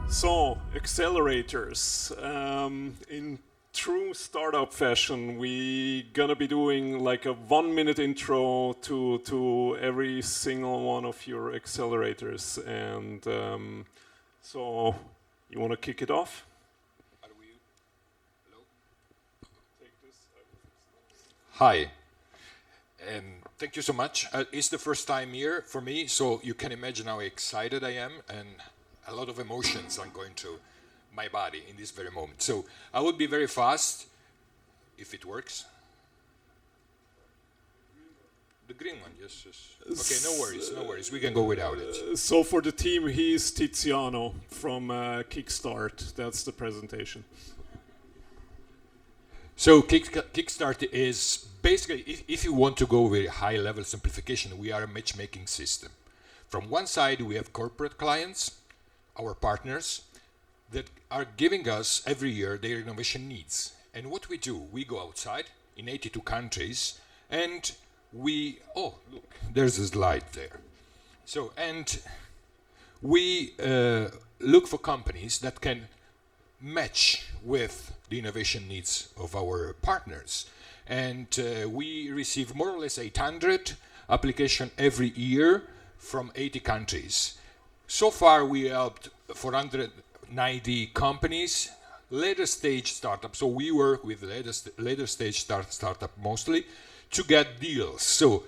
So, accelerators. In true startup fashion, we gonna be doing like a 1-minute intro to every single one of your accelerators. And so, you wanna kick it off? Hello? Take this. Hi, and thank you so much. It's the first time here for me, so you can imagine how excited I am and a lot of emotions are going to my body in this very moment. So I will be very fast, if it works. The green one, yes. Okay, no worries. We can go without it. So for the team, he's Tiziano from Kickstart. That's the presentation. So Kickstart is basically, if you want to go with high-level simplification, we are a matchmaking system. From one side, we have corporate clients, our partners, that are giving us every year their innovation needs. And what we do, we go outside in 82 countries and oh, look, there's a slide there. So, and we look for companies that can match with the innovation needs of our partners. And we receive more or less 800 applications every year from 80 countries. So far, we helped 490 companies, later stage startups. So we work with later stage startup mostly to get deals. So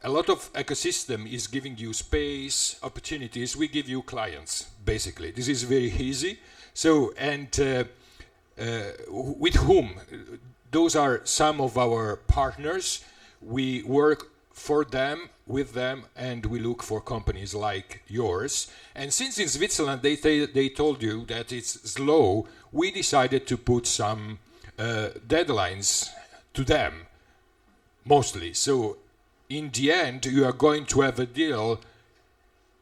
a lot of ecosystem is giving you space, opportunities. We give you clients, basically. This is very easy. So, and with whom? Those are some of our partners. We work for them, with them, and we look for companies like yours. And since in Switzerland they told you that it's slow, we decided to put some deadlines to them, mostly. So in the end, you are going to have a deal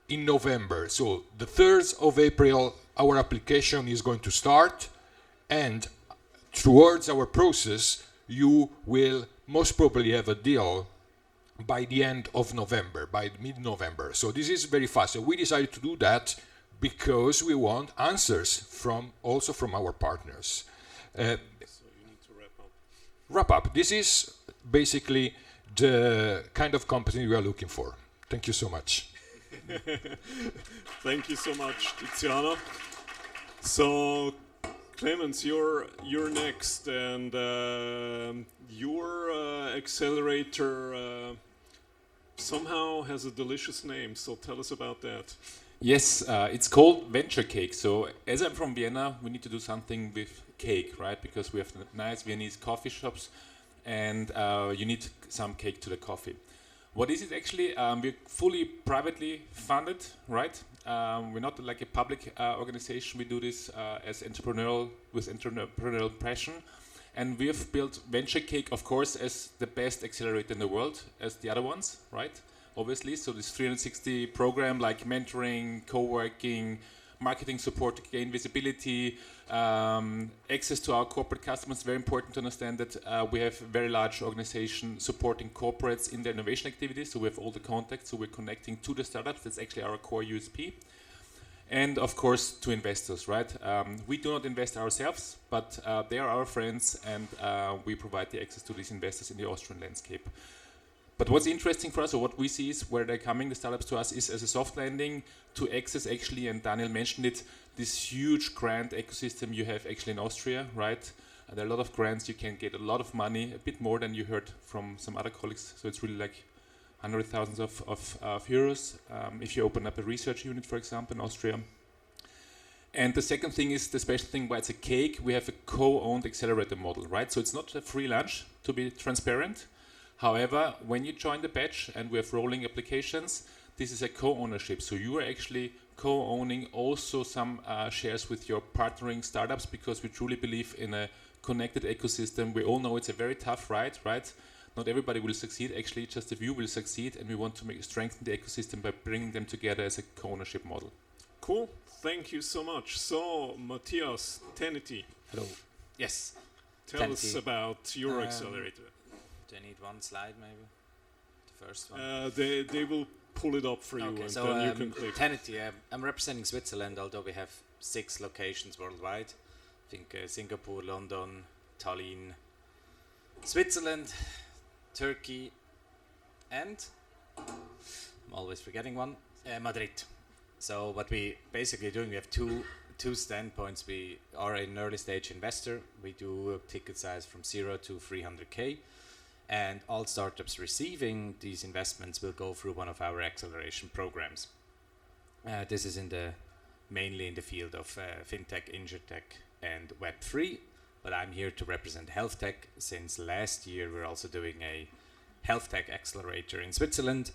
in November. So the 3rd of April, our application is going to start, and towards our process, you will most probably have a deal by the end of November, by mid-November. So this is very fast. So we decided to do that because we want answers also from our partners. So you need to wrap up. This is basically the kind of company we are looking for. Thank you so much. Thank you so much, Tiziano. So, Clemens, you're next, and your accelerator somehow has a delicious name. So tell us about that. Yes, it's called Venture Cake. So as I'm from Vienna, we need to do something with cake, right? Because we have nice Viennese coffee shops, and you need some cake to the coffee. What is it actually? We're fully privately funded, right? We're not like a public organization. We do this as with entrepreneurial passion. And we have built Venture Cake, of course, as the best accelerator in the world, as the other ones, right? Obviously, so this 360 program like mentoring, co-working, marketing support to gain visibility, access to our corporate customers. Very important to understand that we have a very large organization supporting corporates in their innovation activities. So we have all the contacts, so we're connecting to the startups. That's actually our core USP. And of course, to investors, right? We do not invest ourselves, but they are our friends, and we provide the access to these investors in the Austrian landscape. But what's interesting for us, or what we see is where they're coming, the startups to us, is as a soft landing to access actually, and Daniel mentioned it, this huge grant ecosystem you have actually in Austria, right? There are a lot of grants, you can get a lot of money, a bit more than you heard from some other colleagues. So it's really like hundreds of thousands of euros if you open up a research unit, for example, in Austria. And the second thing is the special thing why it's a cake. We have a co-owned accelerator model, right? So it's not a free lunch, to be transparent. However, when you join the batch and we have rolling applications, this is a co-ownership. So you are actually co-owning also some shares with your partnering startups, because we truly believe in a connected ecosystem. We all know it's a very tough ride, right? Not everybody will succeed. Actually, just a few will succeed, and we want to strengthen the ecosystem by bringing them together as a co-ownership model. Cool. Thank you so much. So, Matthias Tenety. Hello. Yes. Tell us about your accelerator. Do I need one slide maybe? The first one. They will pull it up for you, Okay, and so then you can click. Tenety, I'm representing Switzerland, although we have 6 locations worldwide. I think Singapore, London, Tallinn, Switzerland, Turkey, and I'm always forgetting one, Madrid. So what we basically doing, we have two standpoints. We are an early stage investor. We do a ticket size from 0 to 300k, and all startups receiving these investments will go through one of our acceleration programs. This is mainly in the field of fintech, insurtech, and Web3. But I'm here to represent health tech. Since last year, we're also doing a health tech accelerator in Switzerland,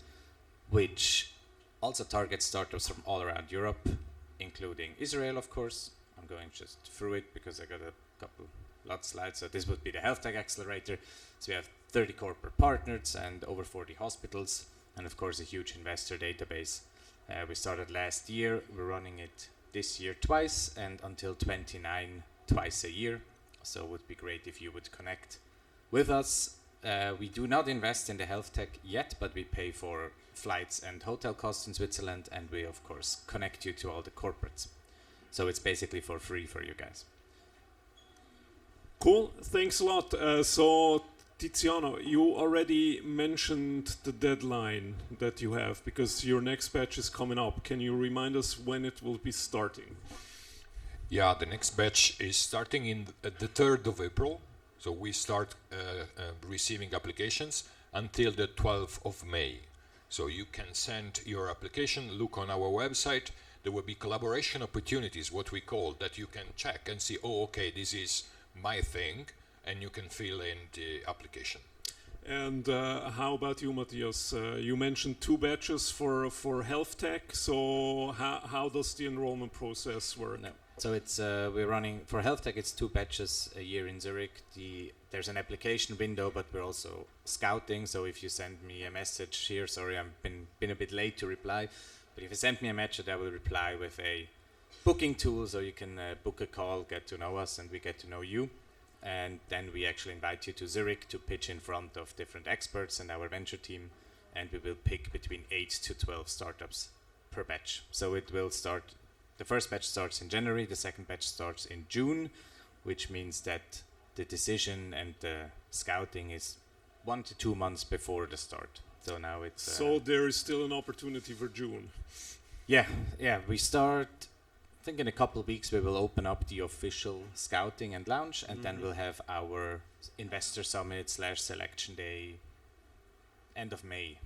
which also targets startups from all around Europe, including Israel, of course. I'm going just through it because I got a lot of slides. So this would be the health tech accelerator. So we have 30 corporate partners and over 40 hospitals, and of course a huge investor database. We started last year. We're running it this year twice, and until 29 twice a year. So it would be great if you would connect with us. We do not invest in the health tech yet, but we pay for flights and hotel costs in Switzerland, and we of course connect you to all the corporates. So it's basically for free for you guys. Cool, thanks a lot. So Tiziano, you already mentioned the deadline that you have because your next batch is coming up. Can you remind us when it will be starting? Yeah, the next batch is starting in the 3rd of April. So we start receiving applications until the 12th of May. So you can send your application, look on our website. There will be collaboration opportunities, what we call, that you can check and see, oh, okay, this is my thing, and you can fill in the application. And how about you, Matthias? You mentioned 2 batches for health tech. So how does the enrollment process work? No. So it's we're running for health tech. It's 2 batches a year in Zurich. There's an application window, but we're also scouting. So if you send me a message here, sorry, I've been a bit late to reply, but if you send me a message, I will reply with a booking tool, so you can book a call, get to know us, and we get to know you. And then we actually invite you to Zurich to pitch in front of different experts and our venture team, and we will pick between 8 to 12 startups per batch. So it will start. The first batch starts in January, the second batch starts in June, which means that the decision and the scouting is 1 to 2 months before the start. So now it's... So there is still an opportunity for June. Yeah, we start, I think in a couple of weeks we will open up the official scouting and launch, and then we'll have our investor summit / selection day end of May,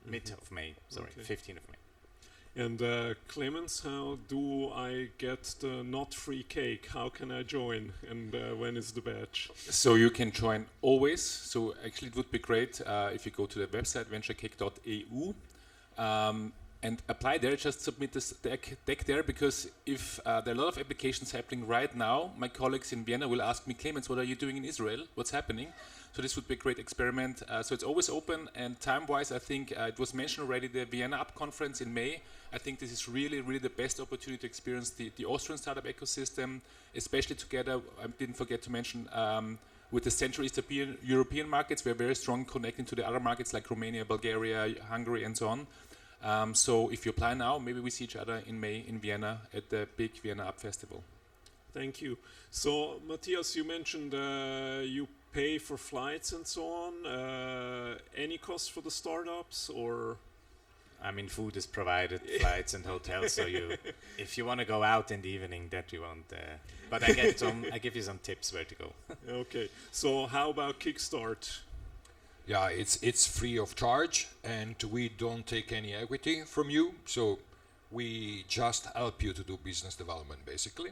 mid of May, sorry, Okay. 15th of May. And Clemens, how do I get the not free cake? How can I join? And when is the batch? So you can join always. So actually it would be great if you go to the website venturecake.eu and apply there. Just submit this deck there, because if there are a lot of applications happening right now, my colleagues in Vienna will ask me, Clemens, what are you doing in Israel? What's happening? So this would be a great experiment. So it's always open, and time-wise, I think it was mentioned already, the Vienna Up conference in May. I think this is really, really the best opportunity to experience the Austrian startup ecosystem, especially together, I didn't forget to mention, with the Central Eastern European markets. We're very strong connecting to the other markets like Romania, Bulgaria, Hungary, and so on. So if you apply now, maybe we see each other in May in Vienna at the big Vienna Up Festival. Thank you. So Matthias, you mentioned you pay for flights and so on. Any cost for the startups, or? I mean, food is provided, flights and hotels. So if you want to go out in the evening, that you won't. But I give you some tips where to go. Okay. So how about Kickstart? Yeah, it's free of charge, and we don't take any equity from you. So we just help you to do business development, basically,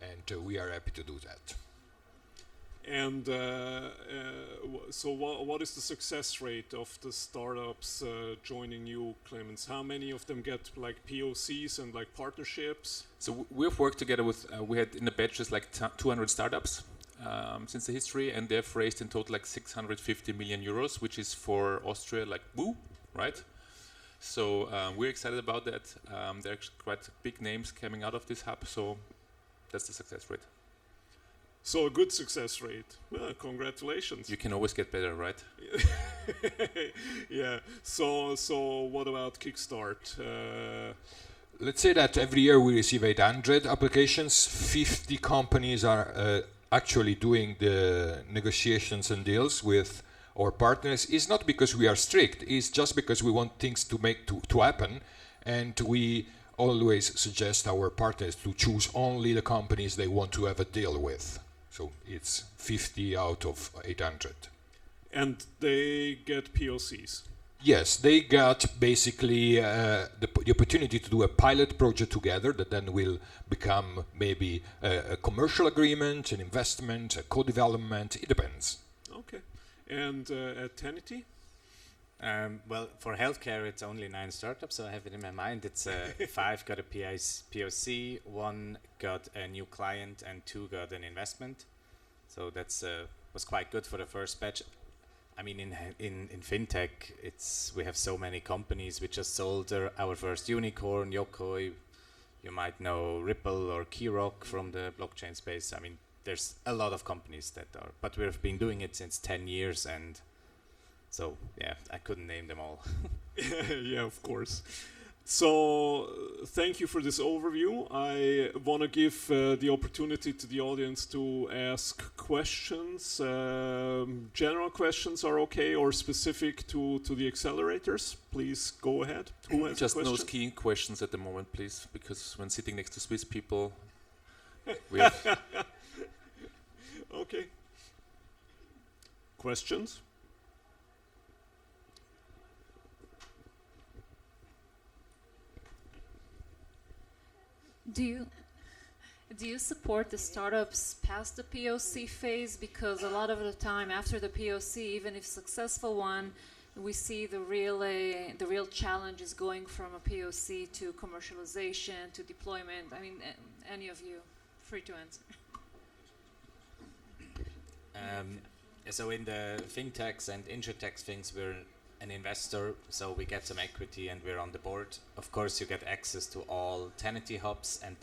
and we are happy to do that. And so what is the success rate of the startups joining you, Clemens? How many of them get like POCs and like partnerships? So we've worked together with, we had in the batches like 200 startups since the history, and they've raised in total like 650 million euros, which is for Austria like woo, right? So we're excited about that. There are quite big names coming out of this hub, so that's the success rate. So a good success rate. Well, congratulations. You can always get better, right? Yeah. So what about Kickstart? Let's say that every year we receive 800 applications. 50 companies are actually doing the negotiations and deals with our partners. It's not because we are strict. It's just because we want things to happen, and we always suggest our partners to choose only the companies they want to have a deal with. So it's 50 out of 800. And they get POCs. Yes, they got basically the opportunity to do a pilot project together that then will become maybe a commercial agreement, an investment, a co-development. It depends. Okay. And at Tenity? Well, for healthcare, it's only 9 startups, so I have it in my mind. It's 5 got a POC, 1 got a new client, and 2 got an investment. So that's was quite good for the first batch. I mean, in fintech, we have so many companies. We just sold our first unicorn, Yokoi. You might know Ripple or Keyrock from the blockchain space. I mean, there's a lot of companies that are, but we've been doing it since 10 years, and so yeah, I couldn't name them all. Yeah, of course. So thank you for this overview. I want to give the opportunity to the audience to ask questions. General questions are okay, or specific to the accelerators. Please go ahead. Who has Just a no question? skiing questions at the moment, please, because when sitting next to Swiss people, we have Okay. Questions? Do you support the startups past the POC phase? Because a lot of the time after the POC, even if successful one, we see the real challenge is going from a POC to commercialization to deployment. I mean, any of you, free to answer. So in the fintechs and insurtechs things, we're an investor, so we get some equity and we're on the board. Of course, you get access to all Tenity hubs, and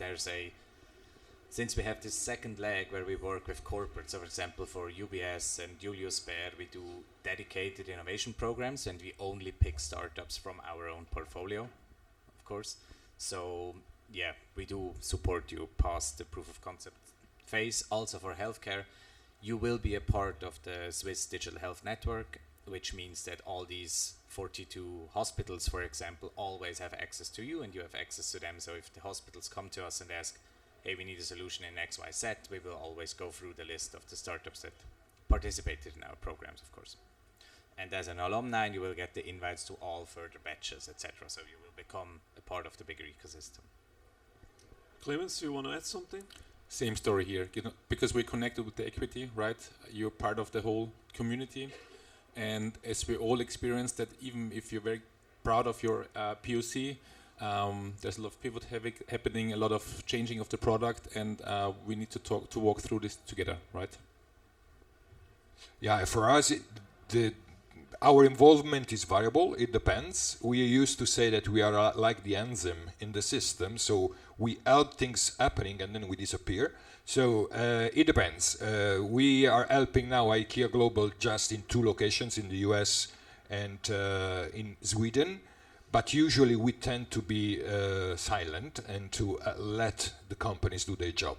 since we have this second leg where we work with corporates, so for example for UBS and Julius Baer, we do dedicated innovation programs, and we only pick startups from our own portfolio, of course. So yeah, we do support you past the proof of concept phase. Also for healthcare, you will be a part of the Swiss Digital Health Network, which means that all these 42 hospitals, for example, always have access to you and you have access to them. So if the hospitals come to us and ask, hey, we need a solution in XYZ, we will always go through the list of the startups that participated in our programs, of course. And as an alumni, you will get the invites to all further batches, etc. So you will become a part of the bigger ecosystem. Clemens, you want to add something? same story here, because we're connected with the equity, right? You're part of the whole community, and as we all experience that, even if you're very proud of your POC, there's a lot of pivot happening, a lot of changing of the product, and we need to walk through this together, right? Yeah, for us, our involvement is variable. It depends. We used to say that we are like the enzyme in the system, so we help things happening and then we disappear. So it depends. We are helping now IKEA Global just in 2 locations in the US and in Sweden, but usually we tend to be silent and to let the companies do their job.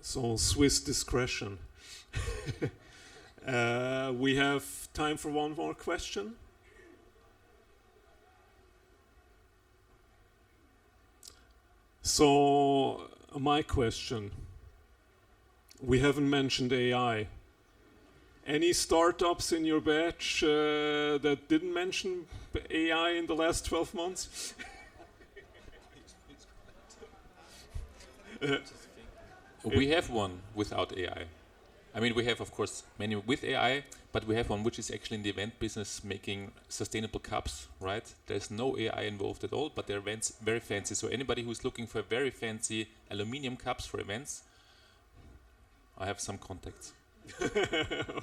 So Swiss discretion. We have time for one more question. So my question, we haven't mentioned AI. Any startups in your batch that didn't mention AI in the last 12 months? We have one without AI. I mean, we have, of course, many with AI, but we have one which is actually in the event business making sustainable cups, right? There's no AI involved at all, but they're events very fancy. So anybody who's looking for very fancy aluminium cups for events, I have some contacts.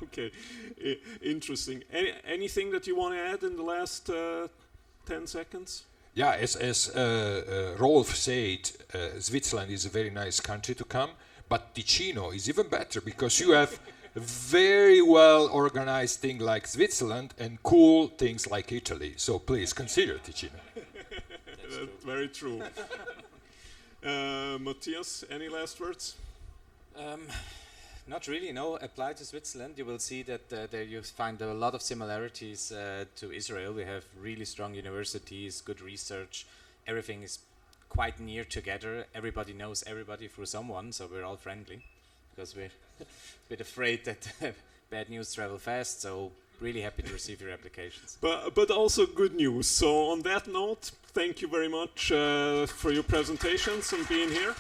Okay, interesting. Anything that you want to add in the last 10 seconds? Yeah, as Rolf said, Switzerland is a very nice country to come, But Ticino is even better because you have very well organized thing like Switzerland and cool things like Italy. So please consider Ticino. That's very true. Matthias, any last words? Not really, no. Apply to Switzerland. You will see that there you find a lot of similarities to Israel. We have really strong universities, good research. Everything is quite near together. Everybody knows everybody through someone, so we're all friendly because we're a bit afraid that bad news travel fast. So really happy to receive your applications. But also good news. So on that note, thank you very much for your presentations and being here.